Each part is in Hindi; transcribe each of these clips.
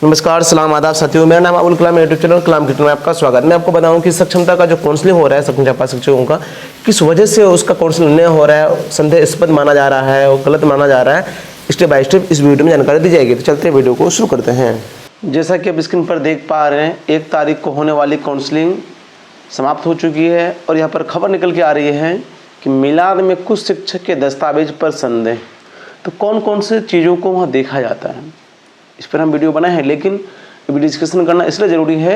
नमस्कार, सलाम, आदाब साथियों। मेरा नाम अबुल कलाम, यूट्यूब चैनल कलाम किचन में आपका स्वागत। मैं आपको बताऊं कि सक्षमता का जो काउंसलिंग हो रहा है सक्षम चापा शिक्षकों का, किस वजह से उसका काउंसलिंग नहीं हो रहा है, संदेहास्पद माना जा रहा है और गलत माना जा रहा है, स्टेप बाय स्टेप इस वीडियो में जानकारी दी जाएगी। तो चलते हैं वीडियो को शुरू करते हैं। जैसा कि आप स्क्रीन पर देख पा रहे हैं, 1 तारीख को होने वाली काउंसलिंग समाप्त हो चुकी है और यहाँ पर खबर निकल के आ रही है कि मिलाद में कुछ शिक्षक के दस्तावेज पर संदेह। तो कौन कौन से चीज़ों को वहाँ देखा जाता है, इस पर हम वीडियो बनाए हैं। लेकिन वीडियो डिस्कशन करना इसलिए ज़रूरी है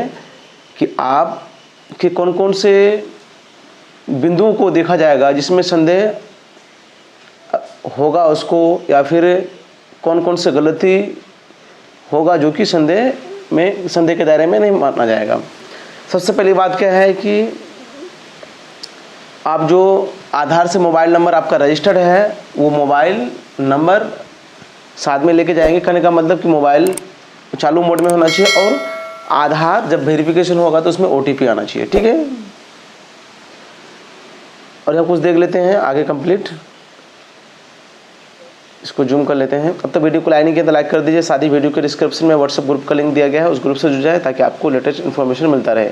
कि आप के कौन कौन से बिंदुओं को देखा जाएगा जिसमें संदेह होगा उसको, या फिर कौन कौन से गलती होगा जो कि संदेह के दायरे में नहीं माना जाएगा। सबसे पहली बात क्या है कि आप जो आधार से मोबाइल नंबर आपका रजिस्टर्ड है, वो मोबाइल नंबर साथ में लेके जाएंगे। कहने का मतलब कि मोबाइल चालू मोड में होना चाहिए और आधार जब वेरिफिकेशन होगा तो उसमें OTP आना चाहिए, ठीक है। और यहाँ कुछ देख लेते हैं आगे कंप्लीट, इसको जूम कर लेते हैं। अब तो वीडियो को लाइक नहीं किया तो लाइक कर दीजिए। साथ ही वीडियो के डिस्क्रिप्शन में व्हाट्सएप ग्रुप का लिंक दिया गया है, उस ग्रुप से जुड़ जाए ताकि आपको लेटेस्ट इन्फॉर्मेशन मिलता रहे।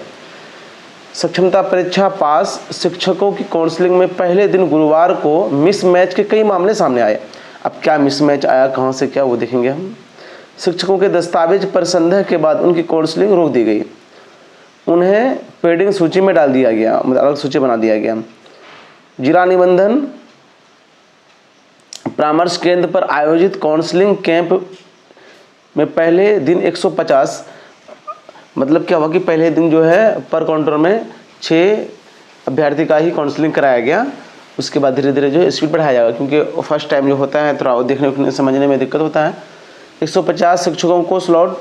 सक्षमता परीक्षा पास शिक्षकों की काउंसलिंग में पहले दिन गुरुवार को मिसमैच के कई मामले सामने आए। अब क्या मिसमैच आया, कहाँ से क्या, वो देखेंगे हम। शिक्षकों के दस्तावेज पर संदेह के बाद उनकी काउंसलिंग रोक दी गई। उन्हें पेंडिंग सूची में डाल दिया गया, मतलब अलग सूची बना दिया गया। जिला निबंधन परामर्श केंद्र पर आयोजित काउंसलिंग कैंप में पहले दिन 150, मतलब क्या हुआ कि पहले दिन जो है पर काउंटर में 6 अभ्यर्थी का ही काउंसलिंग कराया गया। उसके बाद धीरे धीरे जो है स्पीड बढ़ाया जाएगा, क्योंकि फर्स्ट टाइम जो होता है थोड़ा देखने समझने में दिक्कत होता है। 150 शिक्षकों को स्लॉट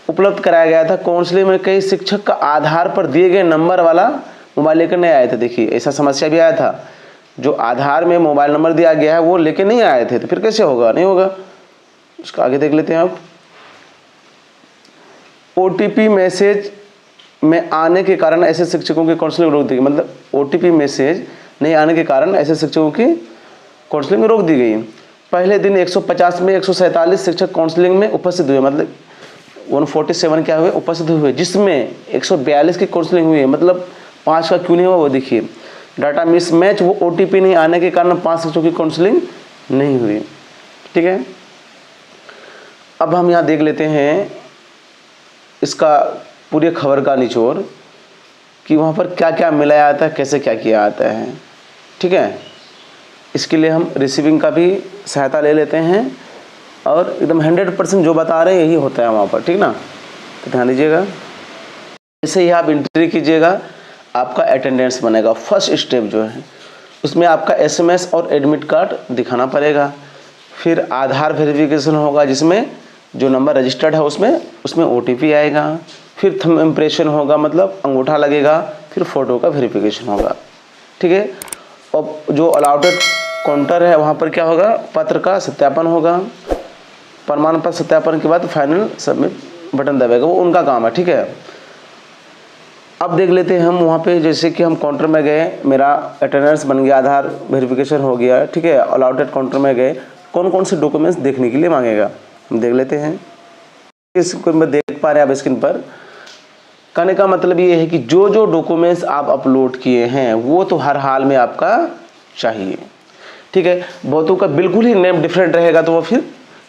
उपलब्ध कराया गया था। काउंसलिंग में कई शिक्षक का आधार पर दिए गए नंबर वाला मोबाइल लेकर नहीं आए थे। देखिए, ऐसा समस्या भी आया था, जो आधार में मोबाइल नंबर दिया गया है वो लेके नहीं आए थे, तो फिर कैसे होगा, नहीं होगा। उसका आगे देख लेते हैं आप। OTP मैसेज में आने के कारण ऐसे शिक्षकों की काउंसलिंग रोक दी गई। मतलब OTP मैसेज नहीं आने के कारण ऐसे शिक्षकों की काउंसलिंग रोक दी गई। पहले दिन 150 में 147 शिक्षक काउंसलिंग में उपस्थित हुए, मतलब 147 क्या हुए, उपस्थित हुए, जिसमें 142 की काउंसलिंग हुई है। मतलब 5 का क्यों नहीं हुआ वो देखिए। डाटा मिसमैच, वो OTP नहीं आने के कारण 5 शिक्षकों की काउंसलिंग नहीं हुई, ठीक है। अब हम यहाँ देख लेते हैं इसका पूरी खबर का निचोड़ कि वहाँ पर क्या क्या मिलाया जाता है, कैसे क्या किया जाता है, ठीक है। इसके लिए हम रिसीविंग का भी सहायता ले लेते हैं और एकदम 100% जो बता रहे हैं यही होता है वहाँ पर, ठीक ना। तो ध्यान दीजिएगा, जैसे ही आप एंट्री कीजिएगा आपका अटेंडेंस बनेगा। फर्स्ट स्टेप जो है उसमें आपका SMS और एडमिट कार्ड दिखाना पड़ेगा। फिर आधार वेरिफिकेशन होगा, जिसमें जो नंबर रजिस्टर्ड है उसमें OTP आएगा। फिर थंब इम्प्रेशन होगा, मतलब अंगूठा लगेगा। फिर फ़ोटो का वेरिफिकेशन होगा, ठीक है। और जो अलाउटेड काउंटर है वहाँ पर क्या होगा, पत्र का सत्यापन होगा। प्रमाण पत्र सत्यापन के बाद फाइनल सबमिट बटन दबाएगा, वो उनका काम है, ठीक है। अब देख लेते हैं हम वहाँ पे, जैसे कि हम काउंटर में गए, मेरा अटेंडेंस बन गया, आधार वेरिफिकेशन हो गया, ठीक है। अलाउटेड काउंटर में गए, कौन कौन से डॉक्यूमेंट्स देखने के लिए मांगेगा हम देख लेते हैं। इसको मैं देख पा रहे हैं आप स्क्रीन पर। कहने का मतलब ये है कि जो जो डॉक्यूमेंट्स आप अपलोड किए हैं वो तो हर हाल में आपका चाहिए, ठीक है। बहुतों का बिल्कुल ही नेम डिफरेंट रहेगा तो वो फिर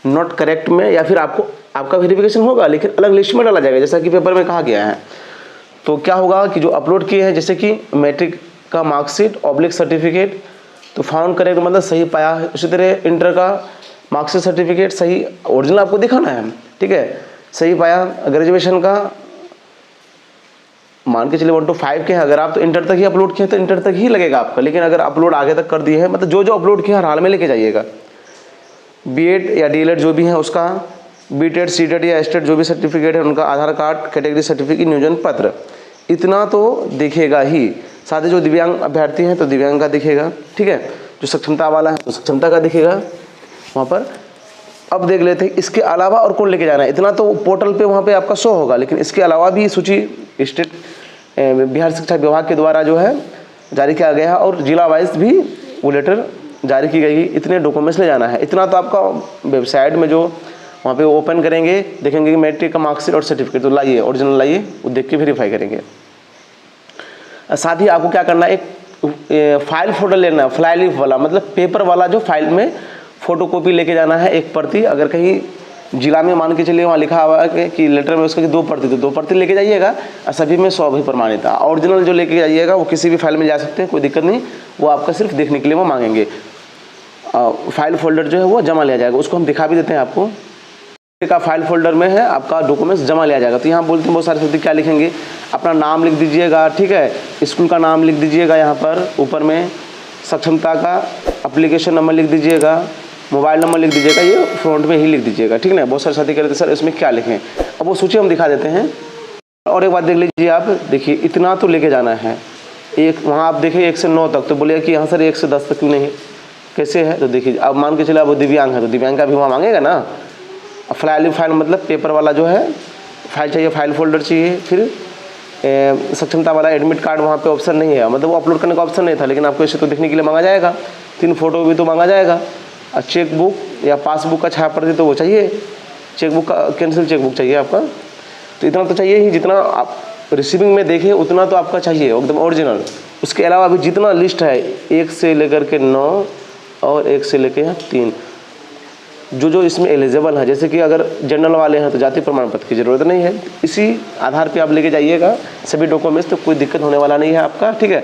नॉट करेक्ट में, या फिर आपका वेरिफिकेशन होगा लेकिन अलग लिस्ट में डाला जाएगा, जैसा कि पेपर में कहा गया है। तो क्या होगा कि जो अपलोड किए हैं, जैसे कि मैट्रिक का मार्कशीट ऑब्लिक सर्टिफिकेट, तो फाउंड करेक्ट मतलब सही पाया है। उसी तरह इंटर का मार्कशीट सर्टिफिकेट सही, ओरिजिनल आपको दिखाना है, ठीक है, सही पाया। ग्रेजुएशन का मान के चलिए 1 to 5 के हैं, अगर आप तो इंटर तक ही अपलोड किए तो इंटर तक ही लगेगा आपका। लेकिन अगर अपलोड आगे तक कर दिए हैं, मतलब जो जो अपलोड किया हर हाल में लेके जाइएगा। B.Ed या D.Led जो भी है उसका, B.Ted C.Ted या S.Ted जो भी सर्टिफिकेट है उनका, आधार कार्ड, कैटेगरी सर्टिफिकेट, नियोजन पत्र, इतना तो दिखेगा ही। साथ ही जो दिव्यांग अभ्यर्थी हैं तो दिव्यांग का दिखेगा, ठीक है। जो सक्षमता वाला है तो सक्षमता का दिखेगा वहाँ पर। अब देख लेते हैं इसके अलावा और कौन लेके जाना है। इतना तो पोर्टल पे वहाँ पे आपका शो होगा, लेकिन इसके अलावा भी सूची स्टेट बिहार शिक्षा विभाग के द्वारा जो है जारी किया गया है और जिला वाइज भी वो लेटर जारी की गई। इतने डॉक्यूमेंट्स ले जाना है, इतना तो आपका वेबसाइट में जो वहाँ पे ओपन करेंगे, देखेंगे कि मैट्रिक का मार्कशीट और सर्टिफिकेट, तो लाइए ओरिजिनल लाइए, वो देख के वेरीफाई करेंगे। साथ ही आपको क्या करना है, एक फाइल फोल्डर लेना है, फ्लाई लीफ वाला, मतलब पेपर वाला, जो फाइल में फोटोकॉपी लेके जाना है, एक प्रति। अगर कहीं जिला में मान के चलिए वहाँ लिखा हुआ है कि लेटर में उसका 2 प्रति, तो 2 प्रति लेके जाइएगा, और सभी में 100 भी प्रमाणित है। ओरिजिनल जो लेके जाइएगा वो किसी भी फाइल में जा सकते हैं, कोई दिक्कत नहीं, वो आपका सिर्फ देखने के लिए वो मांगेंगे। फाइल फोल्डर जो है वो जमा लिया जाएगा, उसको हम दिखा भी देते हैं आपको। का फाइल फोल्डर में है आपका डॉक्यूमेंट्स जमा लिया जाएगा। तो यहाँ बोलते हैं बहुत सारे शब्द, क्या लिखेंगे, अपना नाम लिख दीजिएगा, ठीक है, स्कूल का नाम लिख दीजिएगा, यहाँ पर ऊपर में सक्षमता का एप्लीकेशन नंबर लिख दीजिएगा, मोबाइल नंबर लिख दीजिएगा, ये फ्रंट में ही लिख दीजिएगा, ठीक ना। बहुत सारे साथी कह रहे थे सर इसमें क्या लिखें, अब वो सूची हम दिखा देते हैं। और एक बात देख लीजिए आप, देखिए इतना तो लेके जाना है, एक वहाँ आप देखिए 1 से 9 तक, तो बोलिए कि यहाँ सर 1 से 10 तक क्यों नहीं, कैसे है, तो देखिए अब मान के चले वो दिव्यांग है, तो दिव्यांग का भी वहाँ मांगेगा ना। फ्लाई फाइल मतलब पेपर वाला जो है फाइल चाहिए, फाइल फोल्डर चाहिए। फिर सक्षमता वाला एडमिट कार्ड वहाँ पे ऑप्शन नहीं है, मतलब वो अपलोड करने का ऑप्शन नहीं था, लेकिन आपको इसे तो देखने के लिए मांगा जाएगा। 3 फोटो भी तो मांगा जाएगा। और चेक बुक या पासबुक का छाया प्रति तो वो चाहिए, चेकबुक का कैंसिल चेकबुक चाहिए आपका। तो इतना तो चाहिए ही, जितना आप रिसीविंग में देखें उतना तो आपका चाहिए एकदम ओरिजिनल। उसके अलावा भी जितना लिस्ट है 1 से लेकर के 9 और 1 से लेकर 3 जो इसमें एलिजिबल है, जैसे कि अगर जनरल वाले हैं तो जाति प्रमाण पत्र की ज़रूरत नहीं है, इसी आधार पे आप लेके जाइएगा सभी डॉक्यूमेंट्स, तो कोई दिक्कत होने वाला नहीं है आपका, ठीक है।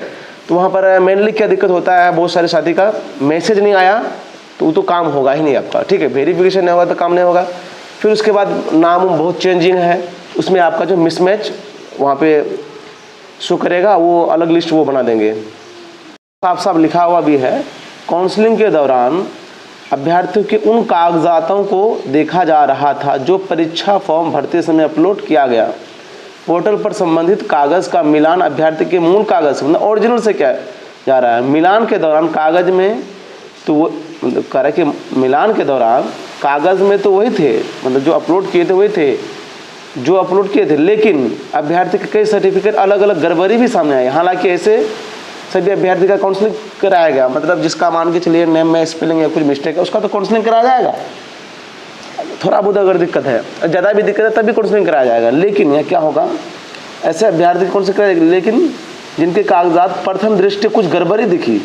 तो वहाँ पर मेनली क्या दिक्कत होता है, बहुत सारे साथी का मैसेज नहीं आया तो वो तो काम होगा ही नहीं आपका, ठीक है, वेरिफिकेशन नहीं होगा तो काम नहीं होगा। फिर उसके बाद नाम बहुत चेंजिंग है, उसमें आपका जो मिसमैच वहाँ पे शो करेगा, वो अलग लिस्ट वो बना देंगे। साफ साफ लिखा हुआ भी है, काउंसलिंग के दौरान अभ्यर्थियों के उन कागजातों को देखा जा रहा था जो परीक्षा फॉर्म भरते समय अपलोड किया गया। पोर्टल पर संबंधित कागज़ का मिलान अभ्यर्थी के मूल कागज़ मतलब ओरिजिनल से क्या जा रहा है। मिलान के दौरान कागज़ में तो वो मतलब कह रहा है कि मिलान के दौरान कागज़ में तो वही थे, मतलब जो अपलोड किए थे वही थे जो अपलोड किए थे, लेकिन अभ्यर्थी के कई सर्टिफिकेट अलग अलग गड़बड़ी भी सामने आई। हालांकि ऐसे सभी अभ्यर्थी का काउंसलिंग कराया गया, मतलब जिसका मान के चलिए नेम में स्पेलिंग या कुछ मिस्टेक है उसका तो काउंसलिंग कराया जाएगा। थोड़ा बहुत अगर दिक्कत है, ज़्यादा भी दिक्कत है तब भी काउंसलिंग कराया जाएगा। लेकिन यह क्या होगा, ऐसे अभ्यर्थी काउंसलिंग कराया जाएगा, लेकिन जिनके कागजात प्रथम दृष्टि कुछ गड़बड़ी दिखी,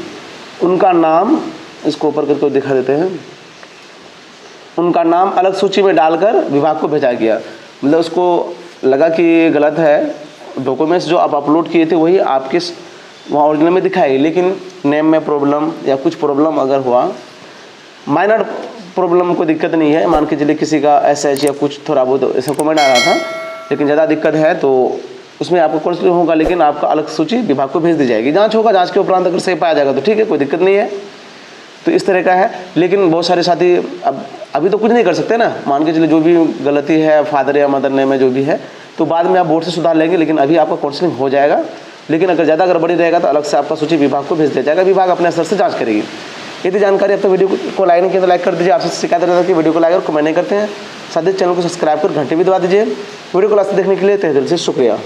उनका नाम इसको ऊपर करके दिखा देते हैं, उनका नाम अलग सूची में डालकर विभाग को भेजा गया। मतलब उसको लगा कि ये गलत है, डॉक्यूमेंट्स जो आप अपलोड किए थे वही आपके वहाँ ओरिजिनल में दिखाई, लेकिन नेम में प्रॉब्लम या कुछ प्रॉब्लम अगर हुआ, माइनर प्रॉब्लम कोई दिक्कत नहीं है, मान के चलिए किसी का SH या कुछ थोड़ा बहुत ऐसा कमेंट आ रहा था, लेकिन ज़्यादा दिक्कत है तो उसमें आपको काउंसलिंग होगा, लेकिन आपका अलग सूची विभाग को भेज दी जाएगी, जांच होगा, जांच के उपरांत अगर सही पाया जाएगा तो ठीक है, कोई दिक्कत नहीं है। तो इस तरह का है। लेकिन बहुत सारे साथी अब अभी तो कुछ नहीं कर सकते ना, मान के चलिए जो भी गलती है फादर या मदर नेम में जो भी है, तो बाद में आप बोर्ड से सुधार लेंगे, लेकिन अभी आपका काउंसलिंग हो जाएगा। लेकिन अगर ज़्यादा गड़बड़ी रहेगा तो अलग से आपका सूची विभाग को भेज दिया जाएगा, विभाग अपने स्तर से जांच करेगी। यदि जानकारी आपको वीडियो को लाइक नहीं किया तो लाइक कर दीजिए। आपसे शिकायत रहता है कि वीडियो को लाइक और कमेंट नहीं करते हैं। साथ ही चैनल को सब्सक्राइब कर घंटे भी दबा दीजिए। वीडियो को लास्ट देखने के लिए तहे दिल से शुक्रिया।